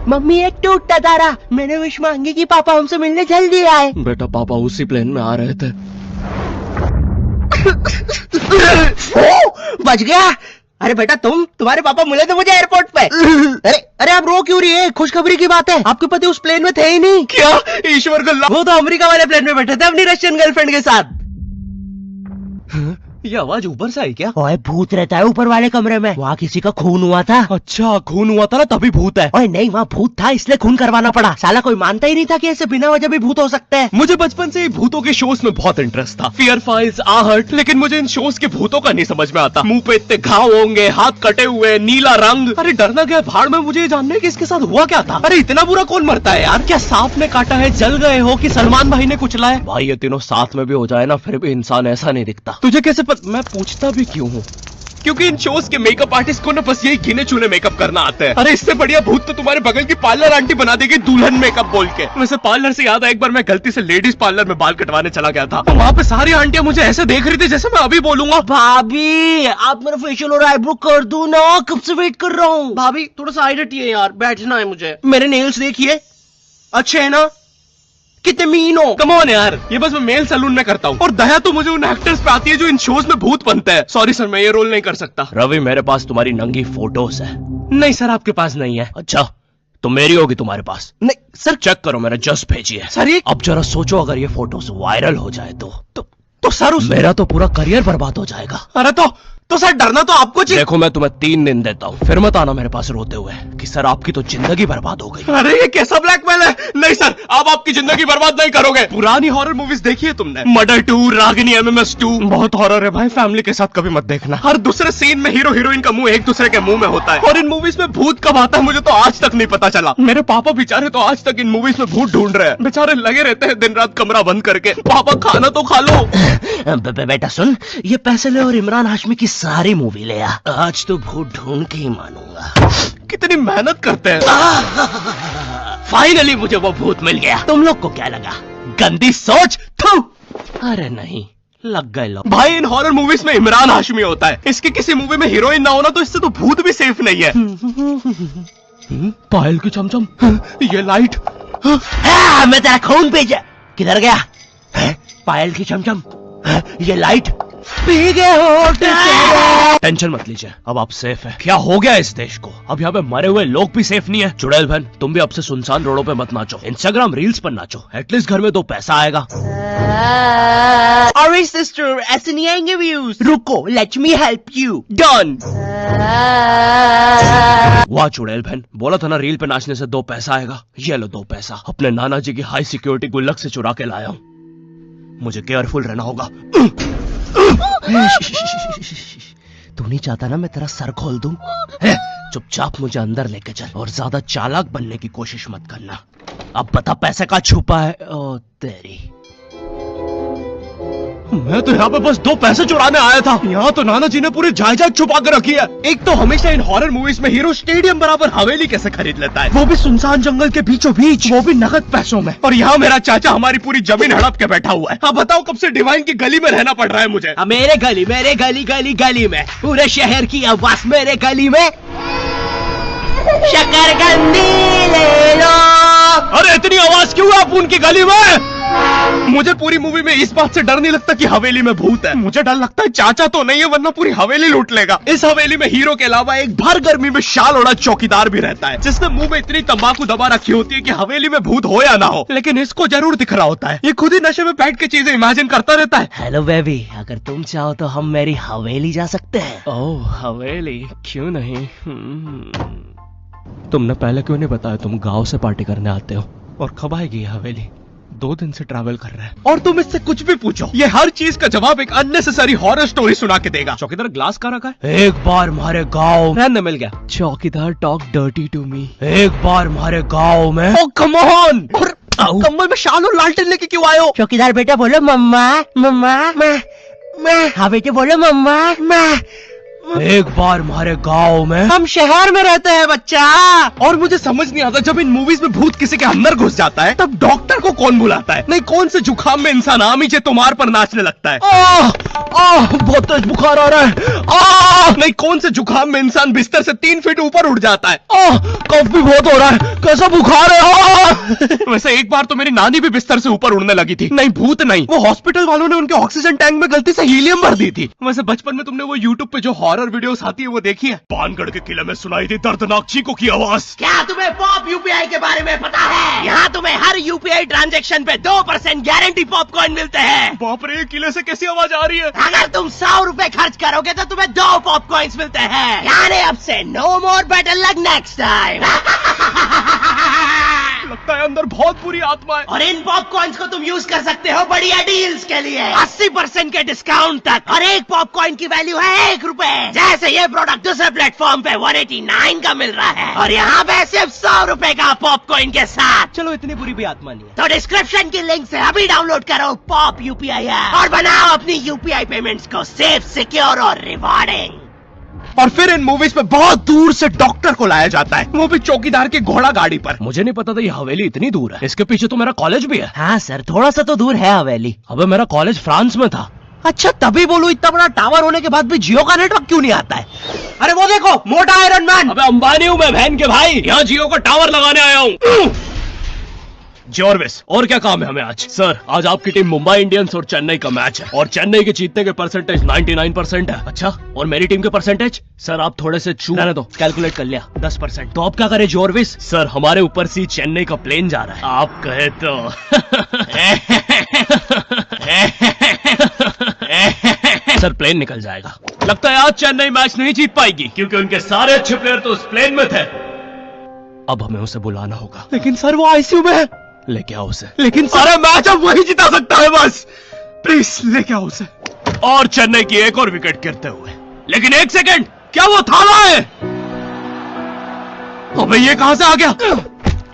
Mummy एक टूटता तारा, मैंने विश मांगी कि पापा हमसे मिलने जल्दी आए। बेटा पापा उसी प्लेन में आ रहे थे। बच गया। अरे बेटा तुम्हारे पापा मिले थे मुझे एयरपोर्ट पे। अरे आप रो क्यों रही है? खुशखबरी की बात है, आपके पति उस प्लेन में थे ही नहीं। क्या? ईश्वर को वो तो अमेरिका वाले प्लेन में बैठे थे अपनी रशियन गर्लफ्रेंड के साथ। ये आवाज ऊपर से आई क्या? ओए भूत रहता है ऊपर वाले कमरे में, वहाँ किसी का खून हुआ था। अच्छा खून हुआ था ना तभी भूत है। ओए नहीं, वहाँ भूत था इसलिए खून करवाना पड़ा। साला कोई मानता ही नहीं था कि ऐसे बिना वजह भी भूत हो सकते हैं। मुझे बचपन से ही भूतों के शोज में बहुत इंटरेस्ट था, फियर फाइल्स, आहट, लेकिन मुझे इन शोज के भूतों का नहीं समझ में आता। मुंह पे इतने घाव होंगे, हाथ कटे हुए, नीला रंग। अरे डरना क्या भाड़ में, मुझे ये जानना कि इसके साथ हुआ क्या था। अरे इतना बुरा कौन मरता है यार? क्या सांप ने काटा है, जल गए हो कि सलमान भाई ने कुचला है? भाई ये तीनों साथ में भी हो जाए ना फिर भी इंसान ऐसा नहीं दिखता। तुझे कैसे मैं पूछता भी क्यों हूँ? क्योंकि इन शोज के मेकअप आर्टिस्ट को ना बस यही गिने चुने मेकअप करना आता है। अरे इससे बढ़िया भूत तो तुम्हारे बगल की पार्लर आंटी बना देगी दुल्हन मेकअप बोल के। वैसे पार्लर से याद है, एक बार मैं गलती से लेडीज पार्लर में बाल कटवाने चला गया था, तो वहाँ पे सारी आंटियां मुझे ऐसे देख रही थी जैसे मैं अभी बोलूंगा भाभी आप मेरा फेशियल और आईब्रो कर दो ना, कब से वेट कर रहा हूँ। भाभी थोड़ा सा साइड हटिए यार, बैठना है मुझे। मेरे नेल्स देखिए, अच्छे है ना? कितने मीन हो। कम ऑन यार, ये बस मैं मेल सैलून में करता हूँ। और दया तो मुझे उन एक्टर्स पे आती है जो इन शोज में भूत बनते हैं। सॉरी सर, मैं ये रोल नहीं कर सकता। रवि मेरे पास तुम्हारी नंगी फोटोज है। नहीं सर आपके पास नहीं है। अच्छा तो मेरी होगी तुम्हारे पास। नहीं सर चेक करो, मैंने जस्ट भेजी है। सर ये अब जरा सोचो, अगर ये फोटोज वायरल हो जाए तो सर मेरा तो पूरा करियर बर्बाद हो जाएगा। अरे तो सर डरना तो आपको चाहिए। देखो मैं तुम्हें 3 दिन देता हूँ, फिर मत आना मेरे पास रोते हुए कि सर आपकी तो जिंदगी बर्बाद हो गई। अरे ये कैसा ब्लैकमेल है? नहीं सर, आप आपकी जिंदगी बर्बाद नहीं करोगे। पुरानी हॉरर मूवीज देखी है तुमने? मर्डर 2, रागिनी, MMS 2, बहुत हॉरर है भाई, फैमिली के साथ कभी मत देखना। हर दूसरे सीन में हीरो हीरोइन का मुंह एक दूसरे के मुंह में होता है। और इन मूवीज में भूत कब आता है मुझे तो आज तक नहीं पता चला। मेरे पापा बेचारे तो आज तक इन मूवीज में भूत ढूंढ रहे हैं, बेचारे लगे रहते हैं दिन रात कमरा बंद करके। पापा खाना तो खा लो। बेटा सुन, ये पैसे ले और इमरान हाशमी की सारी मूवी ले आ। आज तो भूत ढूंढ के ही मानूंगा। कितनी मेहनत करते हैं। फाइनली मुझे वो भूत मिल गया। तुम लोग को क्या लगा? गंदी सोच। थू। अरे नहीं, लग गए लोग। भाई इन हॉरर मूवीज में इमरान हाशमी होता है, इसकी किसी मूवी में हीरोइन ना होना तो इससे तो भूत भी सेफ नहीं है। पायल की चमचम, ये लाइट। मैं तेरा खून भेजा। किधर गया? पायल की चमचम, ये लाइट। पी गए हो। टेंशन मत लीजिए, अब आप सेफ है। क्या हो गया इस देश को? अब यहाँ पे मरे हुए लोग भी सेफ नहीं है। चुड़ैल बहन तुम भी अब से सुनसान रोडों पे मत नाचो, इंस्टाग्राम रील्स पर नाचो, एटलीस्ट घर में 2 पैसा आएगा। अरे सिस्टर ऐसे नहीं आएंगे व्यूज। रुको, let me help you. Done. वाह चुड़ैल बहन, बोला था ना रील पे नाचने से 2 पैसा आएगा। ये लो 2 पैसा, अपने नाना जी की हाई सिक्योरिटी गुल्लक से चुरा के लाया हूँ। मुझे केयरफुल रहना होगा। तू नहीं चाहता ना मैं तेरा सर खोल दूं? चुपचाप मुझे अंदर लेके चल और ज्यादा चालाक बनने की कोशिश मत करना। अब बता पैसे का छुपा है। ओ तेरी, मैं तो यहाँ पे बस 2 पैसे चुराने आया था। यहाँ तो नाना जी ने पूरी जायदाद छुपा कर रखी है। एक तो हमेशा इन हॉरर मूवीज में हीरो स्टेडियम बराबर हवेली कैसे खरीद लेता है, वो भी सुनसान जंगल के बीचों बीच, वो भी नगद पैसों में। और यहाँ मेरा चाचा हमारी पूरी जमीन हड़प के बैठा हुआ है। अब बताओ कब से डिवाइन की गली में रहना पड़ रहा है मुझे। मेरे गली में पूरे शहर की आवाज मेरे गली में। शकरकंदी ले लो। अरे इतनी आवाज क्यों है आप उनकी गली में? मुझे पूरी मूवी में इस बात से डर नहीं लगता कि हवेली में भूत है, मुझे डर लगता है चाचा तो नहीं है वरना पूरी हवेली लूट लेगा। इस हवेली में हीरो के अलावा एक भर गर्मी में शाल ओढ़ा चौकीदार भी रहता है, जिसने मुंह में इतनी तंबाकू दबा रखी होती है कि हवेली में भूत हो या ना हो, लेकिन इसको जरूर दिख रहा होता है। ये खुद ही नशे में बैठ के चीजें इमेजिन करता रहता है। हेलो बेबी, अगर तुम चाहो तो हम मेरी हवेली जा सकते हैं। ओह हवेली, क्यों नहीं? तुमने पहले क्यों नहीं बताया तुम गांव से पार्टी करने आते हो? और कब आएगी हवेली? 2 दिन से ट्रैवल कर रहा है और तुम इससे कुछ भी पूछो, ये हर चीज का जवाब एक अननेसेसरी हॉरर स्टोरी सुना के देगा। चौकीदार ग्लास का रखा है? एक बार हमारे गांव रहने मिल गया। चौकीदार टॉक डर्टी टू मी। एक बार हमारे गांव में। ओ कम ऑन, कंबल में शाल और लालटेन लेके क्यों आए हो? चौकीदार बेटा बोलो मम्मा मम्मा। मैं। हाँ बेटे बोलो मम्मा। एक बार हमारे गांव में, हम शहर में रहते हैं बच्चा। और मुझे समझ नहीं आता, जब इन मूवीज में भूत किसी के अंदर घुस जाता है तब डॉक्टर को कौन बुलाता है? नहीं, कौन से जुकाम में इंसान आम ही तुम्हार पर नाचने लगता है? बहुत तेज बुखार आ रहा है। नहीं, कौन से जुकाम में इंसान बिस्तर से 3 फीट ऊपर उठ जाता है? कफ भी बहुत हो रहा है, कैसा बुखार है। वैसे एक बार तो मेरी नानी भी बिस्तर से ऊपर उड़ने लगी थी। नहीं, भूत नहीं, वो हॉस्पिटल वालों ने उनके ऑक्सीजन टैंक में गलती से हीलियम भर दी थी। वैसे बचपन में तुमने वो यूट्यूब पे जो हॉरर वीडियोस आती है वो देखी है? पानगढ़ के किले में सुनाई दी दर्दनाक चीखों की आवाज। क्या तुम्हें पॉप यूपीआई के बारे में पता है? यहाँ तुम्हें हर यूपीआई ट्रांजैक्शन पे 2% गारंटी पॉपकॉर्न मिलते हैं। बाप रे, किले से कैसी आवाज आ रही है? अगर तुम 100 रुपए खर्च करोगे तो तुम्हें 2 पॉपकॉर्न्स मिलते हैं। यानी अब से no more better luck next time. लगता है अंदर बहुत बुरी आत्मा है। और इन पॉपकॉर्न्स को तुम यूज कर सकते हो बढ़िया डील्स के लिए, 80% के डिस्काउंट तक। और एक पॉपकॉर्न की वैल्यू है 1 रुपए। जैसे ये प्रोडक्ट दूसरे प्लेटफॉर्म पे 189 का मिल रहा है, और यहाँ पे सिर्फ 100 रुपए का पॉपकॉर्न के साथ। चलो, इतनी बुरी भी आत्मा नहीं है। तो डिस्क्रिप्शन की लिंक से अभी डाउनलोड करो पॉप यूपीआई ऐप और बनाओ अपनी यूपीआई पेमेंट्स को सेफ, सिक्योर और रिवॉर्डिंग। और फिर इन मूवीज में बहुत दूर से डॉक्टर को लाया जाता है, वो भी चौकीदार की घोड़ा गाड़ी पर। मुझे नहीं पता था ये हवेली इतनी दूर है। इसके पीछे तो मेरा कॉलेज भी है। हाँ सर, थोड़ा सा तो दूर है हवेली। अबे, मेरा कॉलेज फ्रांस में था। अच्छा, तभी बोलो इतना बड़ा टावर होने के बाद भी जियो का नेटवर्क क्यों नहीं आता है? अरे वो देखो, मोटा आयरन मैन। अबे, अंबानी हूँ मैं बहन के भाई, यहाँ जियो का टावर लगाने आया हूँ। जॉर्विस, और क्या काम है हमें आज? सर, आज आपकी टीम मुंबई इंडियंस और चेन्नई का मैच है, और चेन्नई के जीतने के परसेंटेज 99% है। अच्छा, और मेरी टीम के परसेंटेज? सर, आप थोड़े से रहने दो, कैलकुलेट कर लिया, 10%। तो आप क्या करें जॉर्विस? सर, हमारे ऊपर से चेन्नई का प्लेन जा रहा है, आप कहे तो। सर, प्लेन निकल जाएगा। लगता है आज चेन्नई मैच नहीं जीत पाएगी, क्योंकि उनके सारे अच्छे प्लेयर तो उस प्लेन में थे। अब हमें उसे बुलाना होगा। लेकिन सर, वो आईसीयू में है। लेके आओ उसे। लेकिन सारा मैच अब वही जिता सकता है, बस प्लीज लेके आओ उसे। और चेन्नई की एक और विकेट गिरते हुए। लेकिन 1 सेकंड, क्या वो थाला है? अबे, ये कहां से आ गया?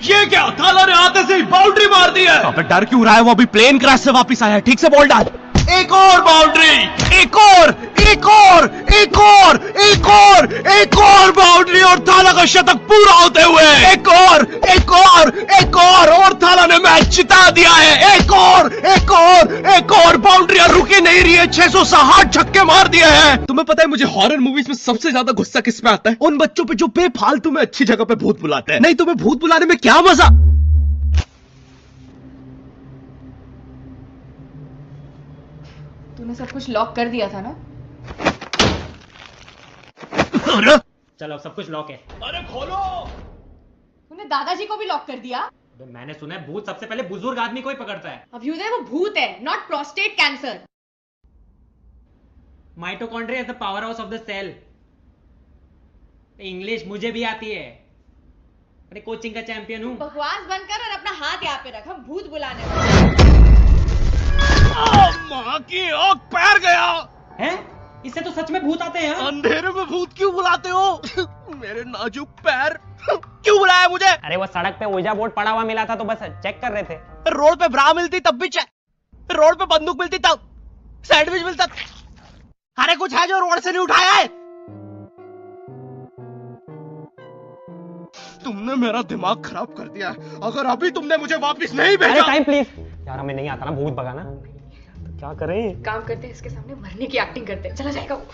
ये क्या, थाला ने आते से ही बाउंड्री मार दी है। अबे, डर क्यों रहा है? वो अभी प्लेन क्रैश से वापस आया है। ठीक से बॉल डाल। एक और बाउंड्री, एक और, एक और, एक और, एक और, एक और बाउंड्री, और थाला का शतक पूरा होते हुए एक और, एक और, एक और थाला ने मैच जिता दिया है। एक और, एक और, एक और बाउंड्री रुकी नहीं रही है। 660 छक्के मार दिए हैं। तुम्हें पता है मुझे हॉरर मूवीज में सबसे ज्यादा गुस्सा किसमें आता है? उन बच्चों पे जो बेफालतू में अच्छी जगह पे भूत बुलाते हैं। नहीं, तुम्हें भूत बुलाने में क्या मजा? तूने सब कुछ लॉक कर दिया था ना? अरे, चलो, सब कुछ लॉक है। अरे खोलो। तूने दादाजी को भी लॉक कर दिया? मैंने सुना है भूत सबसे पहले बुजुर्ग आदमी को ही पकड़ता है। अभ्युदय, वो भूत है, not prostate cancer. Mitochondria is the powerhouse of the cell. English मुझे भी आती है, अरे कोचिंग का चैंपियन हूँ। बकवास बंद कर और अपना हाथ यहाँ पे रख, हम भूत बुलाने वाले। माँ की आँख, पैर गया हैं? इससे तो सच में भूत आते हैं। अंधेरे में भूत क्यों बुलाते हो? मेरे नाजुक पैर। क्यों बुलाया मुझे? अरे वो सड़क पे ओजा बोर्ड पड़ा हुआ मिला था तो बस चेक कर रहे थे। रोड पे ब्रा मिलती तब भी रोड पे बंदूक मिलती तब सैंडविच मिलता। अरे कुछ है जो रोड से नहीं उठाया है? तुमने मेरा दिमाग खराब कर दिया है। अगर अभी तुमने मुझे वापस नहीं अरे भेजा। टाइम प्लीज यार, हमें नहीं आता ना भूत भगाना, तो क्या करें? काम करते हैं, इसके सामने मरने की एक्टिंग करते हैं, चला जाएगा वो।